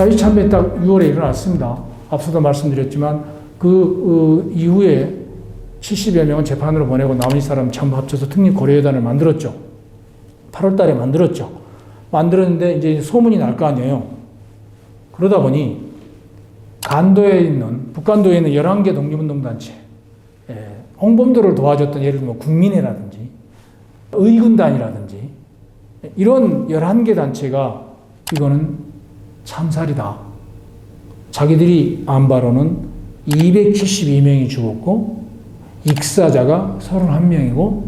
자유참변이 딱 6월에 일어났습니다. 앞서도 말씀드렸지만 그 이후에 70여 명은 재판으로 보내고 나머지 사람 전부 합쳐서 특립고려여단을 만들었죠. 8월 달에 만들었죠. 만들었는데 이제 소문이 날 거 아니에요. 그러다 보니 간도에 있는, 북간도에 있는 11개 독립운동단체, 홍범도를 도와줬던 예를 들면 국민회라든지 의군단이라든지 이런 11개 단체가 이거는 참살이다. 자기들이 안 바로는 272명이 죽었고 익사자가 31명이고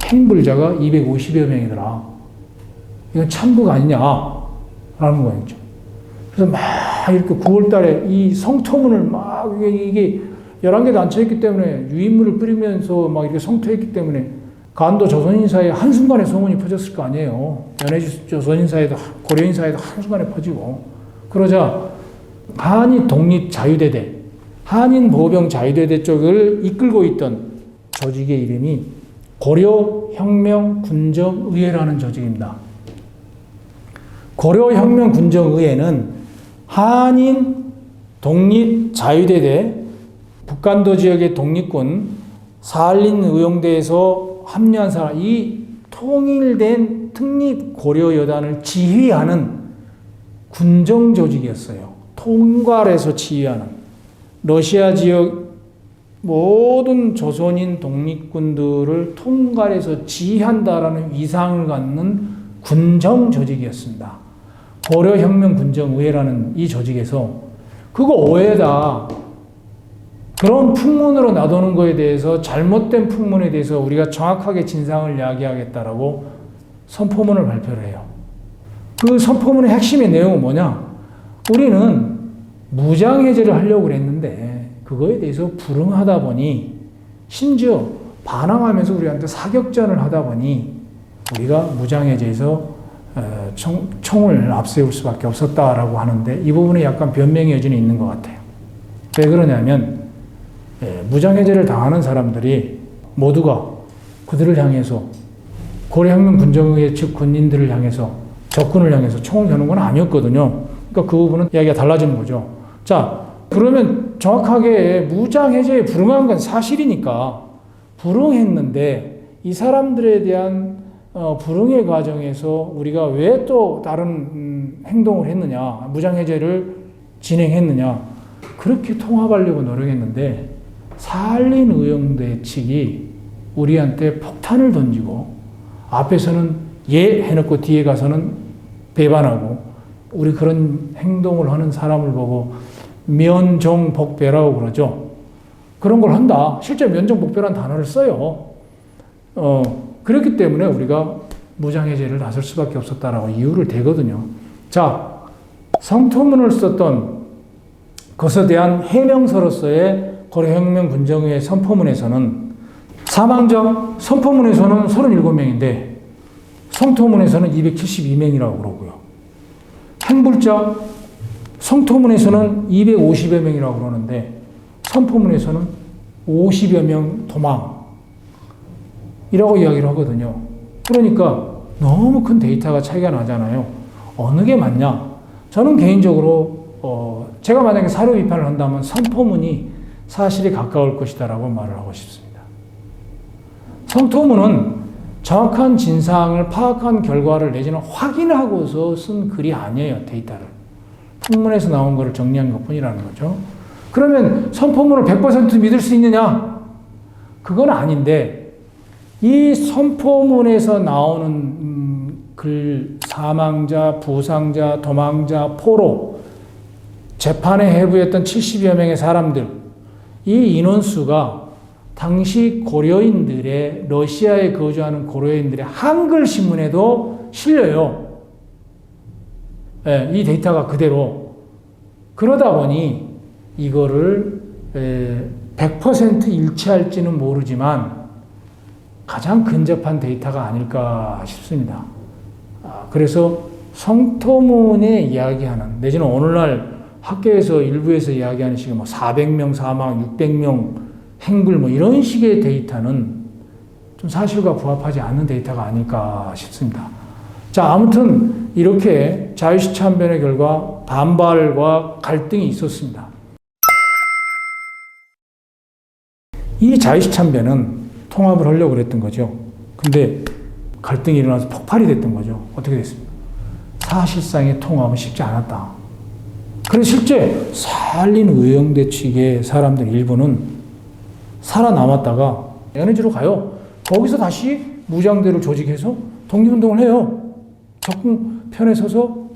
행불자가 250여 명이더라. 이건 참국 아니냐라는 거였죠. 그래서 막 이렇게 9월 달에 이 성토문을 막 이게 11개 단체였기 때문에 유인물을 뿌리면서 막 이렇게 성토했기 때문에 간도 조선인사에 한순간에 소문이 퍼졌을 거 아니에요. 연해 조선인사에도 고려인사에도 한순간에 퍼지고 그러자 한인 독립자유대대, 한인보병자유대대 쪽을 이끌고 있던 조직의 이름이 고려혁명군정의회라는 조직입니다. 고려혁명군정의회는 한인 독립자유대대, 북간도 지역의 독립군, 사할린의용대에서 합류한 사람, 이 통일된 특립고려여단을 지휘하는 군정조직이었어요. 통괄해서 지휘하는. 러시아 지역 모든 조선인 독립군들을 통괄해서 지휘한다라는 위상을 갖는 군정조직이었습니다. 고려혁명군정의회라는 이 조직에서 그거 오해다. 그런 풍문으로 놔두는 거에 대해서 잘못된 풍문에 대해서 우리가 정확하게 진상을 이야기하겠다라고 선포문을 발표를 해요. 그 선포문의 핵심의 내용은 뭐냐? 우리는 무장해제를 하려고 그랬는데 그거에 대해서 불응하다 보니 심지어 반항하면서 우리한테 사격전을 하다 보니 우리가 무장해제에서 총을 앞세울 수밖에 없었다라고 하는데 이 부분에 약간 변명의 여지는 있는 것 같아요. 왜 그러냐면 무장해제를 당하는 사람들이 모두가 그들을 향해서 고려혁명군정의회 측 군인들을 향해서 적군을 향해서 총을 겨눈 건 아니었거든요. 그러니까 그 부분은 이야기가 달라지는 거죠. 자, 그러면 정확하게 무장해제에 불응한 건 사실이니까 불응했는데 이 사람들에 대한 불응의 과정에서 우리가 왜 또 다른 행동을 했느냐, 무장해제를 진행했느냐, 그렇게 통합하려고 노력했는데 사할린의용대 측이 우리한테 폭탄을 던지고 앞에서는 예 해놓고 뒤에 가서는 배반하고 우리 그런 행동을 하는 사람을 보고 면종복배라고 그러죠. 그런 걸 한다. 실제 면종복배라는 단어를 써요. 그렇기 때문에 우리가 무장해제를 나설 수밖에 없었다라고 이유를 대거든요. 자, 성토문을 썼던 것에 대한 해명서로서의 고려혁명군정의회 선포문에서는 사망자 선포문에서는 37명인데 성토문에서는 272명이라고 그러고요. 행불자 성토문에서는 250여 명이라고 그러는데 선포문에서는 50여 명 도망이라고 이야기를 하거든요. 그러니까 너무 큰 데이터가 차이가 나잖아요. 어느 게 맞냐? 저는 개인적으로 제가 만약에 사료 비판을 한다면 선포문이 사실에 가까울 것이다라고 말을 하고 싶습니다. 성토문은 정확한 진상을 파악한 결과를 내지는 확인하고서 쓴 글이 아니에요, 데이터를. 풍문에서 나온 거를 정리한 것 뿐이라는 거죠. 그러면 선포문을 100% 믿을 수 있느냐? 그건 아닌데, 이 선포문에서 나오는 글, 사망자, 부상자, 도망자, 포로, 재판에 회부했던 70여 명의 사람들, 이 인원수가 당시 고려인들의, 러시아에 거주하는 고려인들의 한글 신문에도 실려요. 이 데이터가 그대로. 그러다 보니 이거를 100% 일치할지는 모르지만 가장 근접한 데이터가 아닐까 싶습니다. 그래서 성토문에 이야기하는, 내지는 오늘날 학계에서 일부에서 이야기하는 식의 400명 사망, 600명 행불 이런 식의 데이터는 좀 사실과 부합하지 않는 데이터가 아닐까 싶습니다. 자, 아무튼 이렇게 자유시 참변의 결과 반발과 갈등이 있었습니다. 이 자유시참배는 통합을 하려고 그랬던 거죠. 근데 갈등이 일어나서 폭발이 됐던 거죠. 어떻게 됐습니까? 사실상의 통합은 쉽지 않았다. 그래서 실제 살린 의형대 측의 사람들 일부는 살아남았다가 연해주로 가요. 거기서 다시 무장대를 조직해서 독립운동을 해요. 적군 편에 서서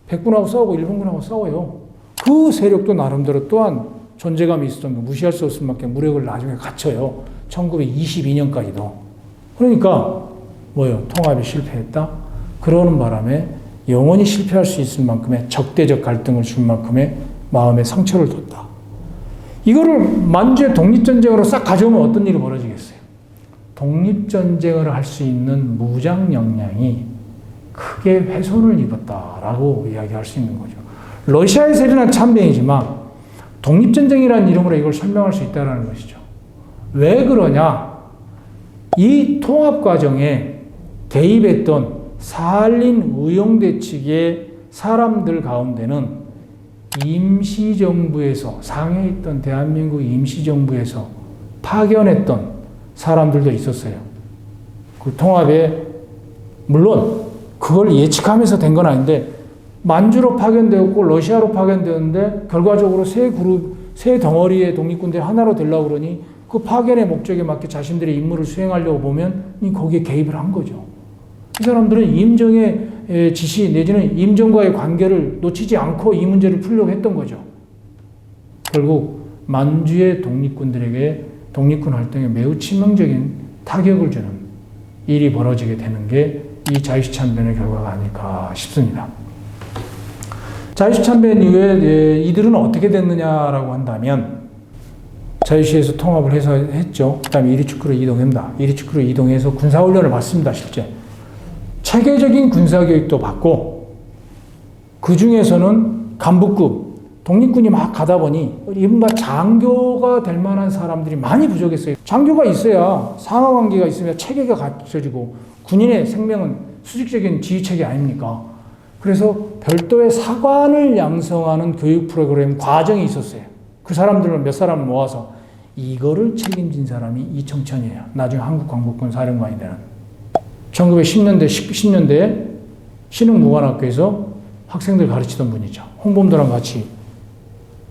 백군하고 싸우고 일본군하고 싸워요. 그 세력도 나름대로 또한 존재감이 있었던 거 무시할 수 없을 만큼 무력을 나중에 갖춰요. 1922년까지도. 그러니까 뭐예요? 통합이 실패했다? 그러는 바람에 영원히 실패할 수 있을 만큼의 적대적 갈등을 줄 만큼의 마음의 상처를 줬다. 이거를 만주의 독립전쟁으로 싹 가져오면 어떤 일이 벌어지겠어요? 독립전쟁을 할 수 있는 무장 역량이 크게 훼손을 입었다라고 이야기할 수 있는 거죠. 러시아에서 일어난 참배이지만 독립전쟁이라는 이름으로 이걸 설명할 수 있다는 것이죠. 왜 그러냐? 이 통합 과정에 개입했던 살린 의용대 측의 사람들 가운데는 임시정부에서 상해에 있던 대한민국 임시정부에서 파견했던 사람들도 있었어요. 그 통합에 물론 그걸 예측하면서 된 건 아닌데 만주로 파견되었고 러시아로 파견되었는데 결과적으로 세 덩어리의 독립군들이 하나로 되려고 그러니 그 파견의 목적에 맞게 자신들의 임무를 수행하려고 보면 거기에 개입을 한 거죠. 이 사람들은 임정의 지시 내지는 임정과의 관계를 놓치지 않고 이 문제를 풀려고 했던 거죠. 결국 만주의 독립군들에게 독립군 활동에 매우 치명적인 타격을 주는 일이 벌어지게 되는 게 이 자유시참변의 결과가 아닐까 싶습니다. 자유시참변 이후에 이들은 어떻게 됐느냐라고 한다면 자유시에서 통합을 해서 했죠. 그 다음에 이리축구로 이동합니다. 이리축구로 이동해서 군사훈련을 받습니다. 실제. 체계적인 군사교육도 받고 그 중에서는 간부급 독립군이 막 가다 보니 이른바 장교가 될 만한 사람들이 많이 부족했어요. 장교가 있어야 상하관계가 있으면 체계가 갖춰지고 군인의 생명은 수직적인 지휘체계 아닙니까? 그래서 별도의 사관을 양성하는 교육 프로그램 과정이 있었어요. 그 사람들을 몇 사람을 모아서 이거를 책임진 사람이 이청천이에요. 나중에 한국광복군 사령관이 되는. 1910년대에 신흥무관학교에서 학생들 가르치던 분이죠. 홍범도랑 같이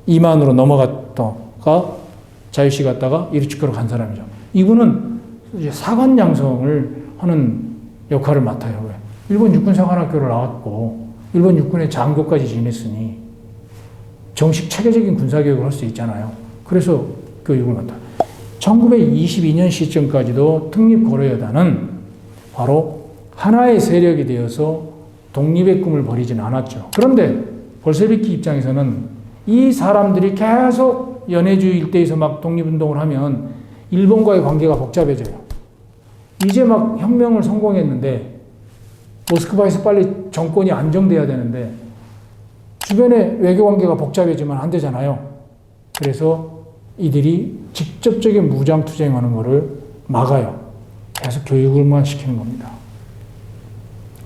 이만으로 넘어갔다가 자유시 갔다가 이리축구로 간 사람이죠. 이분은 이제 사관 양성을 하는 역할을 맡아요. 왜? 일본 육군사관학교를 나왔고 일본 육군의 장교까지 지냈으니 정식 체계적인 군사교육을 할 수 있잖아요. 그래서 교육을 맡아요. 1922년 시점까지도 특립고려여단은 바로 하나의 세력이 되어서 독립의 꿈을 버리진 않았죠. 그런데 볼셰비키 입장에서는 이 사람들이 계속 연해주 일대에서 막 독립운동을 하면 일본과의 관계가 복잡해져요. 이제 막 혁명을 성공했는데 모스크바에서 빨리 정권이 안정돼야 되는데 주변에 외교관계가 복잡해지면 안 되잖아요. 그래서 이들이 직접적인 무장투쟁하는 것을 막아요. 계속 교육을만 시키는 겁니다.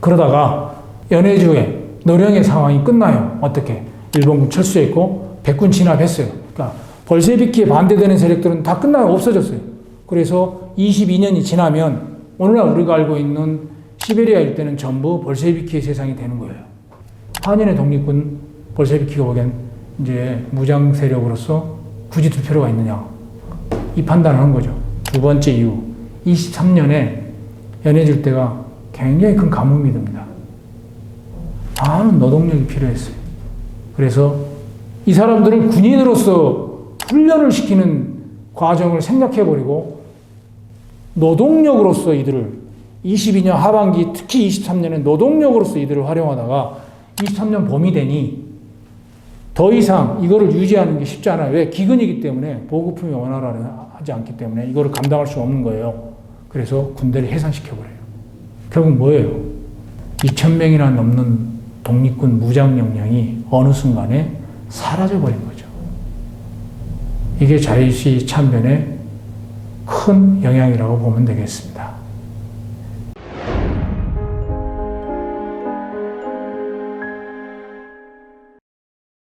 그러다가 연해주의 노령의 상황이 끝나요. 어떻게? 일본군 철수했고 백군 진압했어요. 그러니까 볼셰비키에 반대되는 세력들은 다 끝나요. 없어졌어요. 그래서 22년이 지나면 오늘날 우리가 알고 있는 시베리아 일대는 전부 볼셰비키의 세상이 되는 거예요. 한인의 독립군 볼셰비키가 보기엔 이제 무장 세력으로서 굳이 둘 필요가 있느냐. 이 판단을 한 거죠. 두 번째 이유. 23년에 연해주 일대가 굉장히 큰 가뭄이 듭니다. 많은 노동력이 필요했어요. 그래서 이 사람들을 군인으로서 훈련을 시키는 과정을 생략해버리고 노동력으로서 이들을 22년 하반기 특히 23년에 노동력으로서 이들을 활용하다가 23년 봄이 되니 더 이상 이거를 유지하는 게 쉽지 않아요. 왜? 기근이기 때문에 보급품이 원활하지 않기 때문에 이거를 감당할 수 없는 거예요. 그래서 군대를 해산시켜버려요. 결국 뭐예요? 2,000명이나 넘는 독립군 무장 역량이 어느 순간에 사라져버린 거죠. 이게 자유시 참변의 큰 영향이라고 보면 되겠습니다.